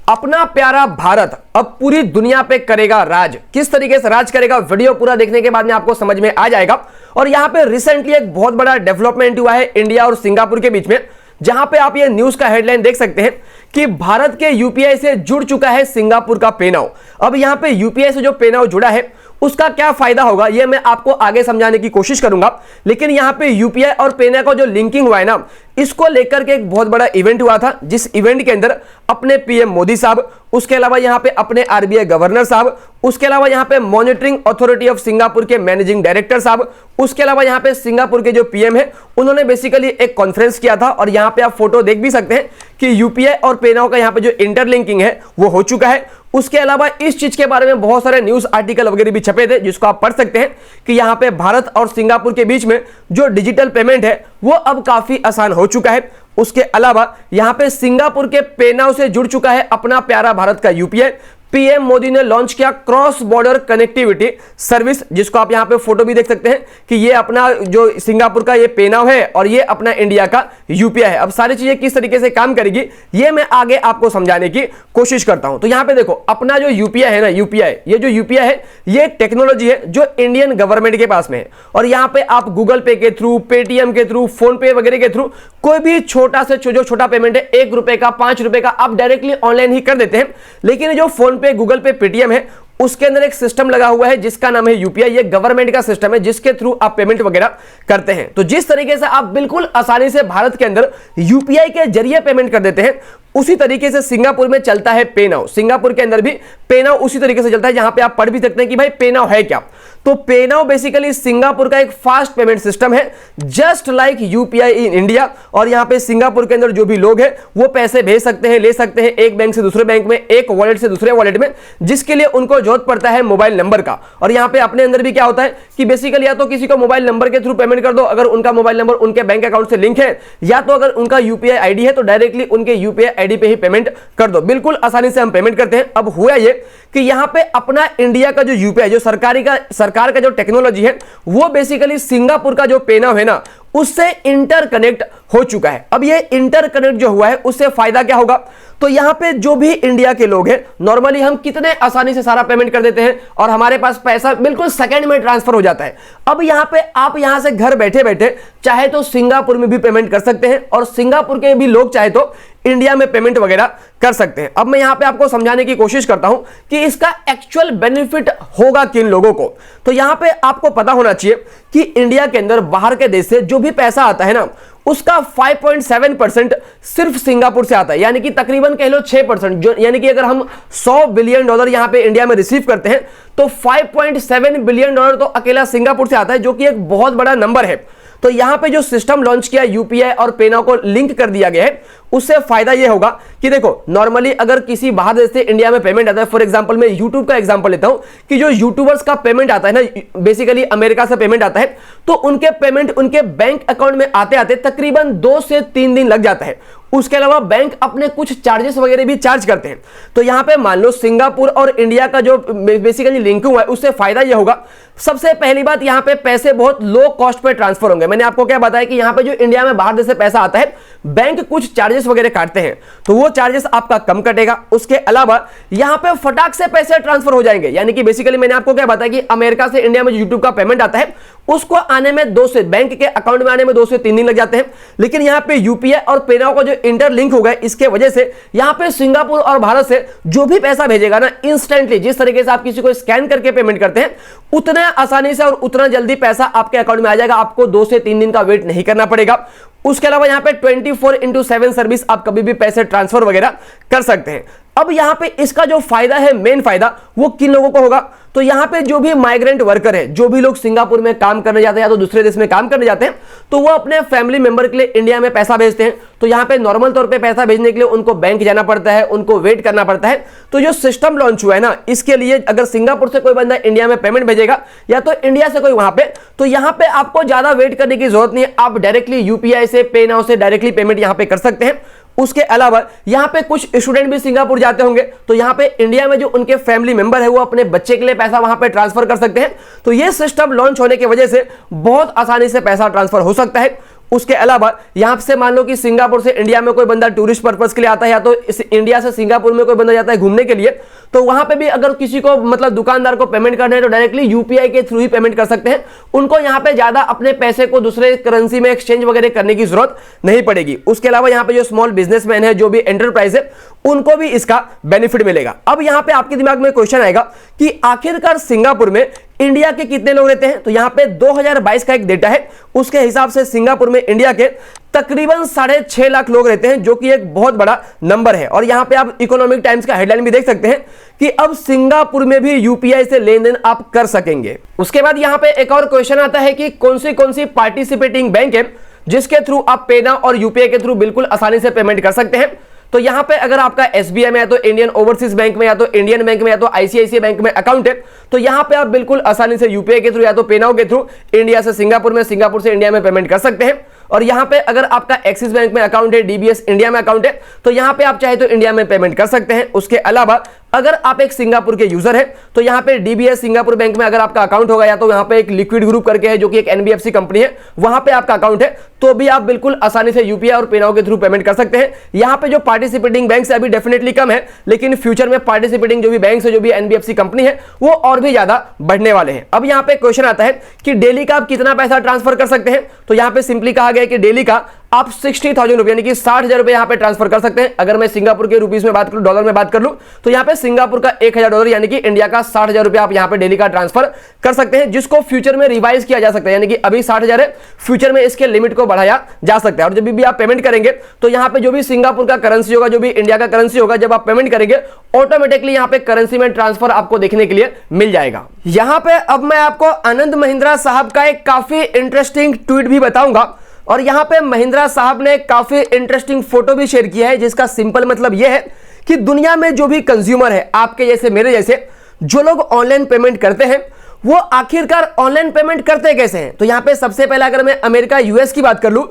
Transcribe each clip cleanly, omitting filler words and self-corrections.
अपना प्यारा भारत अब पूरी दुनिया पे करेगा राज। किस तरीके से राज करेगा, वीडियो पूरा देखने के बाद में आपको समझ में आ जाएगा। और यहां पे रिसेंटली एक बहुत बड़ा डेवलपमेंट हुआ है इंडिया और सिंगापुर के बीच में, जहां पे आप ये न्यूज का हेडलाइन देख सकते हैं कि भारत के यूपीआई से जुड़ चुका है सिंगापुर का पेनाउ। अब यहां पे यूपीआई से जो पेनाउ जुड़ा है उसका क्या फायदा होगा ये मैं आपको आगे समझाने की कोशिश करूंगा। लेकिन यहां पे यूपीआई और पेनाउ का जो लिंकिंग हुआ है ना, इसको लेकर के एक बहुत बड़ा इवेंट हुआ था, जिस इवेंट के अंदर अपने पीएम मोदी साहब, उसके अलावा यहां पे अपने आरबीआई गवर्नर साहब, उसके अलावा यहां पे मॉनिटरिंग अथॉरिटी ऑफ सिंगापुर के मैनेजिंग डायरेक्टर साहब, उसके अलावा यहां पे सिंगापुर के जो पीएम है उन्होंने बेसिकली एक कॉन्फ्रेंस किया था। और यहां पे आप फोटो देख भी सकते हैं कि यूपीआई और पेनाउ का यहां पे जो इंटरलिंकिंग है वो हो चुका है। उसके अलावा इस चीज के बारे में बहुत सारे न्यूज आर्टिकल वगैरह भी छपे थे, जिसको आप पढ़ सकते हैं कि यहां पे भारत और सिंगापुर के बीच में जो डिजिटल पेमेंट है वो अब काफी आसान हो चुका है। उसके अलावा यहां पे सिंगापुर के पेनाउ से जुड़ चुका है अपना प्यारा भारत का यूपीआई। पीएम मोदी ने लॉन्च किया क्रॉस बॉर्डर कनेक्टिविटी सर्विस, जिसको आप यहां पे फोटो भी देख सकते हैं कि ये अपना जो सिंगापुर का ये पेनाउ है और ये अपना इंडिया का यूपीआई है। अब सारी चीजें किस तरीके से काम करेगी ये मैं आगे आपको समझाने की कोशिश करता हूं। तो यहां पे देखो अपना जो यूपीआई है ना, ये जो यूपीआई है ये टेक्नोलॉजी है जो इंडियन गवर्नमेंट के पास में है। और यहां पे आप गूगल पे के थ्रू, पेटीएम के थ्रू, फोन पे वगैरह के थ्रू कोई भी छोटा से जो छोटा पेमेंट है, 1 रुपए का, 5 रुपए का, आप डायरेक्टली ऑनलाइन ही कर देते हैं। लेकिन जो फोन पे, गूगल पे, पेटीएम है उसके अंदर एक सिस्टम लगा हुआ है जिसका नाम है यूपीआई। ये गवर्नमेंट का सिस्टम है जिसके थ्रू आप पेमेंट वगैरह करते हैं। तो जिस तरीके से आप बिल्कुल आसानी से भारत के अंदर यूपीआई के जरिए पेमेंट कर देते हैं, उसी तरीके से सिंगापुर में चलता है पेनाउ। सिंगापुर के अंदर भी पेनाउ उसी तरीके से चलता है। यहां पे आप पढ़ भी सकते हैं कि भाई पेनाउ है क्या। तो पेनाउ बेसिकली सिंगापुर का एक फास्ट पेमेंट सिस्टम है, just like UPI in India. और यहां पे सिंगापुर के अंदर जो भी लोग हैं वो पैसे भेज सकते हैं, ले सकते हैं, एक बैंक से दूसरे बैंक में, एक वॉलेट से दूसरे वॉलेट में, जिसके लिए उनको जरूरत पड़ता है मोबाइल नंबर का। और यहां पे अपने अंदर भी क्या होता है कि बेसिकली या तो किसी को मोबाइल नंबर के थ्रू पेमेंट कर दो अगर उनका मोबाइल नंबर उनके बैंक अकाउंट से लिंक है, या तो अगर उनका यूपीआई आईडी है तो डायरेक्टली उनके यूपीआई आईडी पे ही पेमेंट कर दो। बिल्कुल आसानी से हम पेमेंट करते हैं। अब हुआ ये कि यहां पे अपना इंडिया का जो यूपीआई, जो सरकार का जो टेक्नोलॉजी है वो बेसिकली सिंगापुर का जो पेनाउ है ना उससे इंटरकनेक्ट हो चुका है। अब ये इंटरकनेक्ट जो हुआ है उससे फायदा क्या होगा, तो यहां पे जो भी इंडिया के लोग हैं, नॉर्मली हम कितने आसानी से सारा पेमेंट कर देते हैं और हमारे पास पैसा बिल्कुल सेकंड में ट्रांसफर हो जाता है। अब यहां पे आप यहां से घर बैठे बैठे चाहे तो सिंगापुर में भी पेमेंट कर सकते हैं और सिंगापुर के भी लोग चाहे तो इंडिया में पेमेंट वगैरह कर सकते हैं। अब मैं यहां पे आपको समझाने की कोशिश करता हूं कि इसका एक्चुअल बेनिफिट होगा किन लोगों को। तो यहां पे आपको पता होना चाहिए कि इंडिया के अंदर बाहर के देश से जो भी पैसा आता है ना उसका 5.7% सिर्फ सिंगापुर से आता है, यानी कि तकरीबन कह लो 6%। जो यानी कि अगर हम $100 बिलियन यहां पे इंडिया में रिसीव करते हैं तो $5.7 बिलियन तो अकेला सिंगापुर से आता है, जो कि एक बहुत बड़ा नंबर है। तो यहां पे जो सिस्टम लॉन्च किया यूपीआई और पेनाउ को लिंक कर दिया गया है, उससे फायदा यह होगा कि देखो नॉर्मली अगर किसी बाहर देश से इंडिया में पेमेंट आता है, फॉर एग्जांपल मैं यूट्यूब का एग्जांपल लेता हूं कि जो यूट्यूबर्स का पेमेंट आता है ना, बेसिकली अमेरिका से पेमेंट आता है, तो उनके पेमेंट उनके बैंक अकाउंट में आते आते तकरीबन 2 से 3 दिन लग जाता है। उसके अलावा बैंक अपने कुछ चार्जेस वगैरह भी चार्ज करते हैं। तो यहां पे मान लो सिंगापुर और इंडिया का जो बेसिकली लिंक हुआ है उससे फायदा यह होगा, सबसे पहली बात यहां पे पैसे बहुत लो कॉस्ट पे ट्रांसफर होंगे। मैंने आपको क्या बताया कि यहां पे जो इंडिया में बाहर देश से पैसा आता है बैंक कुछ चार्जेस वगैरह काटते हैं, तो वो चार्जेस आपका कम कटेगा। उसके अलावा यहां पे फटाक से पैसे ट्रांसफर हो जाएंगे, यानी कि बेसिकली मैंने आपको क्या बताया कि अमेरिका से इंडिया में जो यूट्यूब का पेमेंट आता है उसको आने में बैंक के अकाउंट में आने में 2 से 3 दिन लग जाते हैं। लेकिन यहां पे यूपीआई और पेनाउ का जो इंटरलिंक हो गया, इसके वजह से यहां पे सिंगापुर और भारत से जो भी पैसा भेजेगा ना, इंस्टेंटली जिस तरीके से आप किसी को स्कैन करके पेमेंट करते हैं उतना आसानी से और उतना जल्दी पैसा आपके अकाउंट में आ जाएगा। आपको 2 से 3 दिन का वेट नहीं करना पड़ेगा। उसके अलावा यहां पे 24/7 सर्विस, आप कभी भी पैसे ट्रांसफर वगैरह कर सकते हैं। अब यहां पे इसका जो फायदा है, मेन फायदा वो किन लोगों को होगा, तो यहां पे जो भी माइग्रेंट वर्कर है, जो भी लोग सिंगापुर में काम करने जाते हैं या तो दूसरे देश में काम करने जाते हैं, तो वो अपने फैमिली मेंबर के लिए इंडिया में पैसा भेजते हैं। तो यहां पे नॉर्मल तौर पे पैसा भेजने के लिए उनको बैंक जाना पड़ता है, उनको वेट करना पड़ता है। तो जो सिस्टम लॉन्च हुआ है ना, इसके लिए अगर सिंगापुर से कोई बंदा इंडिया में पेमेंट भेजेगा या तो इंडिया से कोई वहां पे, तो यहां पे आपको ज्यादा वेट करने की जरूरत नहीं है। आप डायरेक्टली यूपीआई से, पेनाउ से डायरेक्टली पेमेंट यहां पे कर सकते हैं। उसके अलावा यहां पे कुछ स्टूडेंट भी सिंगापुर जाते होंगे, तो यहां पे इंडिया में जो उनके फैमिली मेंबर है वो अपने बच्चे के लिए पैसा वहां पे ट्रांसफर कर सकते हैं। तो ये सिस्टम लॉन्च होने की वजह से बहुत आसानी से पैसा ट्रांसफर हो सकता है। उसके अलावा यहां से मान लो कि सिंगापुर से इंडिया में कोई बंदा टूरिस्ट पर्पस के लिए आता है, या तो इंडिया से सिंगापुर में कोई बंदा जाता है घूमने के लिए, तो वहां पे भी अगर किसी को मतलब दुकानदार को पेमेंट करना है तो डायरेक्टली यूपीआई के थ्रू ही पेमेंट कर सकते हैं। उनको यहां पे ज्यादा अपने पैसे को दूसरे करेंसी में एक्सचेंज वगैरह करने की जरूरत नहीं पड़ेगी। उसके अलावा यहां पे जो स्मॉल बिजनेसमैन है, जो भी एंटरप्राइज है, उनको भी इसका बेनिफिट मिलेगा। अब यहां पे आपके दिमाग में क्वेश्चन आएगा कि आखिरकार सिंगापुर में इंडिया के कितने लोग रहते हैं। तो यहां पे 2022 का एक डेटा है, उसके हिसाब से सिंगापुर में इंडिया के तकरीबन 6.5 लाख लोग रहते हैं, जो कि एक बहुत बड़ा नंबर है। और यहां पे आप इकोनॉमिक टाइम्स का हेडलाइन भी देख सकते हैं कि अब सिंगापुर में भी यूपीआई से लेन देन आप कर सकेंगे। उसके बाद यहां पे एक और क्वेश्चन आता है कि कौन सी पार्टिसिपेटिंग बैंक है जिसके थ्रू आप पेना और यूपीआई के थ्रू बिल्कुल आसानी से पेमेंट कर सकते हैं। तो यहां पे अगर आपका एसबीआई में या तो इंडियन ओवरसीज बैंक में या तो इंडियन बैंक में या तो आईसीआईसीआई बैंक में अकाउंट है, तो यहां पे आप बिल्कुल आसानी से यूपीआई के थ्रू या तो पेनाओ के थ्रू इंडिया से सिंगापुर में, सिंगापुर से इंडिया में पेमेंट कर सकते हैं। और यहां पे अगर आपका एक्सिस बैंक में अकाउंट है, डीबीएस इंडिया में अकाउंट है, तो यहां पे आप चाहे तो इंडिया में पेमेंट कर सकते हैं। उसके अलावा अगर आप एक सिंगापुर के यूजर है तो यहां पे डीबीएस सिंगापुर बैंक में अगर आपका अकाउंट होगा, या तो यहां पे एक लिक्विड ग्रुप करके है जो कि एक एनबीएफसी कंपनी है, वहां पे आपका अकाउंट है, तो भी आप बिल्कुल आसानी से यूपीआई और पेनाओ के थ्रू पेमेंट कर सकते हैं। यहां पे जो पार्टिसिपेटिंग बैंक है अभी डेफिनेटली कम है, लेकिन फ्यूचर में पार्टिसिपेटिंग जो भी बैंक है, जो भी एनबीएफसी कंपनी है, वो और भी ज्यादा बढ़ने वाले हैं। अब यहां पे क्वेश्चन आता है कि डेली का आप कितना पैसा ट्रांसफर कर सकते हैं। तो यहां पे सिंपली कहा गया कि डेली का आप 60,000 रुपए यानी कि 60,000 रुपए यहां पे ट्रांसफर कर सकते हैं। अगर मैं सिंगापुर के रुपीस में बात करूं, डॉलर में बात कर लूं, तो यहां पे सिंगापुर का 1,000 डॉलर यानी कि इंडिया का 60,000 रुपए आप यहां पे डेली का ट्रांसफर कर सकते हैं, जिसको फ्यूचर में रिवाइज किया जा सकता है। यानी कि अभी 60,000 है, फ्यूचर में इसके लिमिट को बढ़ाया जा सकता है। और जब भी आप पेमेंट करेंगे तो यहां पे जो भी सिंगापुर का करेंसी होगा, जो भी इंडिया का करेंसी होगा, जब आप पेमेंट करेंगे ऑटोमेटिकली यहां पे करेंसी में ट्रांसफर आपको देखने के लिए मिल जाएगा। यहां पे अब मैं आपको आनंद महिंद्रा साहब का एक काफी इंटरेस्टिंग ट्वीट भी बताऊंगा, और यहां पे महिंद्रा साहब ने काफी इंटरेस्टिंग फोटो भी शेयर किया है, जिसका सिंपल मतलब यह है कि दुनिया में जो भी कंज्यूमर है, आपके जैसे मेरे जैसे, जो लोग ऑनलाइन पेमेंट करते हैं, वो आखिरकार ऑनलाइन पेमेंट करते कैसे हैं। तो यहां पे सबसे पहले अगर मैं अमेरिका यूएस की बात कर लूं,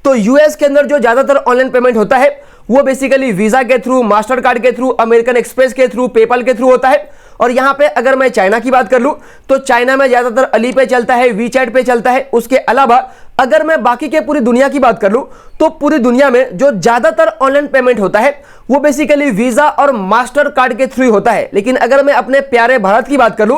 तो यूएस के अंदर जो ज्यादातर ऑनलाइन पेमेंट होता है वो बेसिकली वीजा के थ्रू, मास्टर कार्ड के थ्रू, अमेरिकन एक्सप्रेस के थ्रू, पेपल के थ्रू होता है। और यहां पे अगर मैं चाइना की बात कर लूं तो चाइना में ज्यादातर अली पे चलता है, वीचैट पे चलता है। उसके अलावा अगर मैं बाकी के पूरी दुनिया की बात कर लूं तो पूरी दुनिया में जो ज्यादातर ऑनलाइन पेमेंट होता है वो बेसिकली वीजा और मास्टर कार्ड के थ्रू होता है। लेकिन अगर मैं अपने प्यारे भारत की बात कर लूं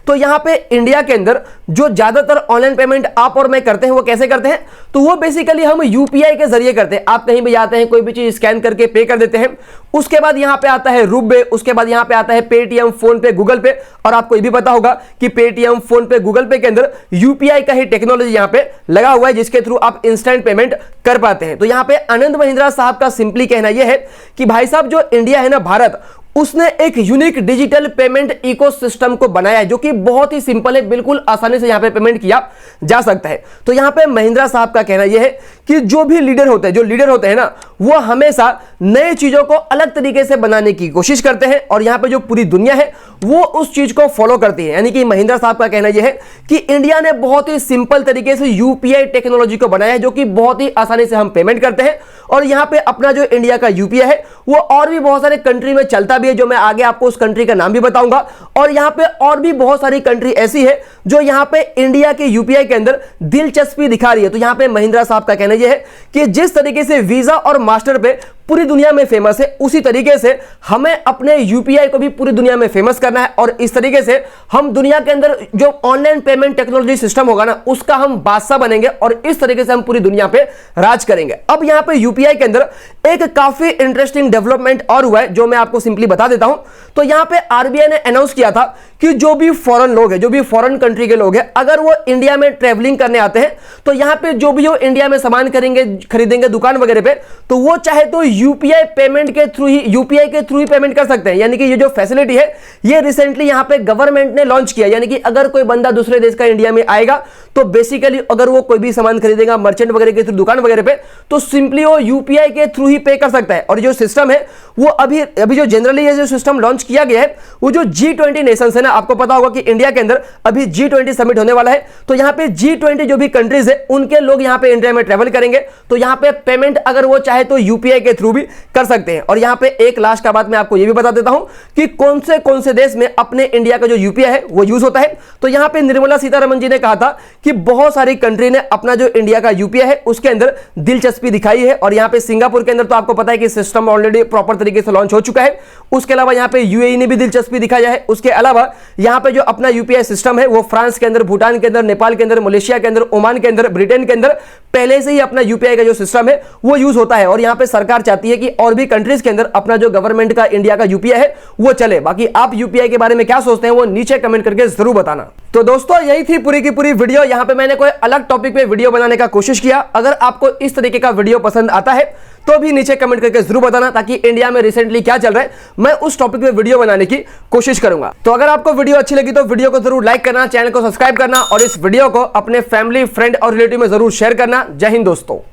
तो यहां पे इंडिया के अंदर जो ज्यादातर ऑनलाइन पेमेंट आप और मैं करते हैं वो कैसे करते हैं, तो वो बेसिकली हम यूपीआई के जरिए करते हैं। आप कहीं भी जाते हैं, कोई भी चीज स्कैन करके पे कर देते हैं। उसके बाद यहां पे आता है रुपे, उसके बाद यहां पे आता है पेटीएम, फोन पे, गूगल पे। और आपको ये भी पता होगा कि पेटीएम, फोन पे, गूगल पे के अंदर यूपीआई का ही टेक्नोलॉजी यहां पे लगा हुआ है, जिसके थ्रू आप इंस्टेंट पेमेंट कर पाते हैं। तो यहां पे आनंद महिंद्रा साहब का सिंपली कहना यह है कि भाई साहब, जो इंडिया है ना, भारत, उसने एक यूनिक डिजिटल पेमेंट इकोसिस्टम को बनाया है, जो कि बहुत ही सिंपल है, बिल्कुल आसानी से यहां पे पेमेंट किया जा सकता है। तो यहां पे महिंद्रा साहब का कहना यह है कि जो भी लीडर होते हैं, जो लीडर होते हैं ना, वो हमेशा नए चीजों को अलग तरीके से बनाने की कोशिश करते हैं, और यहां पे जो पूरी दुनिया है वो उस चीज को फॉलो करती है। यानी कि महिंद्रा साहब का कहना यह है कि इंडिया ने बहुत ही सिंपल तरीके से यूपीआई टेक्नोलॉजी को बनाया है, जो कि बहुत ही आसानी से हम पेमेंट करते हैं। और यहां पे अपना जो इंडिया का यूपीआई है वो और भी बहुत सारे कंट्री में चलता भी है, जो मैं आगे आपको उस कंट्री का नाम भी बताऊंगा। और यहां पे और भी बहुत सारी कंट्री ऐसी है जो यहां पे इंडिया के यूपीआई के अंदर दिलचस्पी दिखा रही है। तो यहां पे महिंद्रा साहब का कहना यह है कि जिस तरीके से वीजा और मास्टर पे पूरी दुनिया में फेमस है, उसी तरीके से हमें अपने यूपीआई को भी पूरी दुनिया में फेमस करना है। और इस तरीके से हम दुनिया के अंदर जो ऑनलाइन पेमेंट टेक्नोलॉजी सिस्टम होगा ना, उसका हम बादशाह बनेंगे, और इस तरीके से हम पूरी दुनिया पे राज करेंगे। अब यहां पे यूपीआई के अंदर एक काफी इंटरेस्टिंग डेवलपमेंट और हुआ है, जो मैं आपको सिंपली बता देता हूं। तो यहां पे आरबीआई ने अनाउंस किया था कि जो भी फॉरेन लोग हैं, जो भी फॉरेन कंट्री के लोग हैं, अगर वो इंडिया में ट्रेवलिंग करने आते हैं, तो यहां पे जो भी वो इंडिया में सामान खरीदेंगे दुकान वगैरह पे, तो वो चाहे तो यूपीआई पेमेंट के थ्रू ही, यूपीआई के थ्रू ही पेमेंट कर सकते हैं। यानी कि ये जो फैसिलिटी है ये रिसेंटली यहां पे गवर्नमेंट ने लॉन्च किया। यानी कि अगर कोई बंदा दूसरे देश का इंडिया में आएगा तो बेसिकली अगर वो कोई भी सामान खरीदेगा मर्चेंट वगैरह के थ्रू, दुकान वगैरह पे, तो सिंपली वो यूपीआई के थ्रू ही पे कर सकता है। और जो सिस्टम है वो अभी जो जनरली ये जो सिस्टम लॉन्च किया गया है वो जो G20 नेशंस है ना, आपको पता होगा कि इंडिया के अंदर अभी G20 समिट होने वाला है, तो यहां पे G20 जो भी कंट्रीज है उनके लोग यहां पे इंडिया में ट्रेवल करेंगे, तो यहां पे पेमेंट अगर वो चाहे तो यूपीआई के थ्रू भी कर सकते हैं। और यहां पे एक लास्ट का बात मैं आपको ये भी बता देता हूं कि कौन से देश में अपने इंडिया का जो यूपीआई है वो यूज होता है। तो यहां पे निर्मला सीतारमण जी ने कहा था कि बहुत सारी कंट्री ने अपना जो इंडिया का यूपीआई है उसके अंदर दिलचस्पी दिखाई है, और यहां पे सिंगापुर के अंदर तो आपको पता है कि सिस्टम ऑलरेडी प्रॉपर तरीके से लॉन्च हो चुका है। उसके अलावा यहां पे यूएई ने भी दिलचस्पी दिखाया है। उसके अलावा यहां पे जो अपना यूपीआई सिस्टम है वो फ्रांस के अंदर, भूटान के अंदर, नेपाल के अंदर, मलेशिया के अंदर, ओमान के अंदर, ब्रिटेन के अंदर पहले से ही अपना यूपीआई का जो सिस्टम है वो यूज होता है। और यहां पे सरकार चाहती है कि और भी कंट्रीज के अंदर अपना जो गवर्नमेंट का इंडिया का यूपीआई है वो चले। बाकी आप यूपीआई के बारे में क्या सोचते हैं वो नीचे कमेंट करके जरूर बताना। तो दोस्तों यही थी पूरी की पूरी वीडियो। यहां पे मैंने कोई अलग टॉपिक पे वीडियो बनाने का कोशिश किया। अगर आपको इस तरीके का वीडियो पसंद आता है तो भी नीचे कमेंट करके जरूर बताना, ताकि इंडिया में रिसेंटली क्या चल रहा है मैं उस टॉपिक पे वीडियो बनाने की कोशिश करूंगा। तो अगर आपको वीडियो अच्छी लगी तो वीडियो को जरूर लाइक करना, चैनल को सब्सक्राइब करना और इस वीडियो को अपने फैमिली, फ्रेंड और रिलेटिव में जरूर शेयर करना। जय हिंद दोस्तों।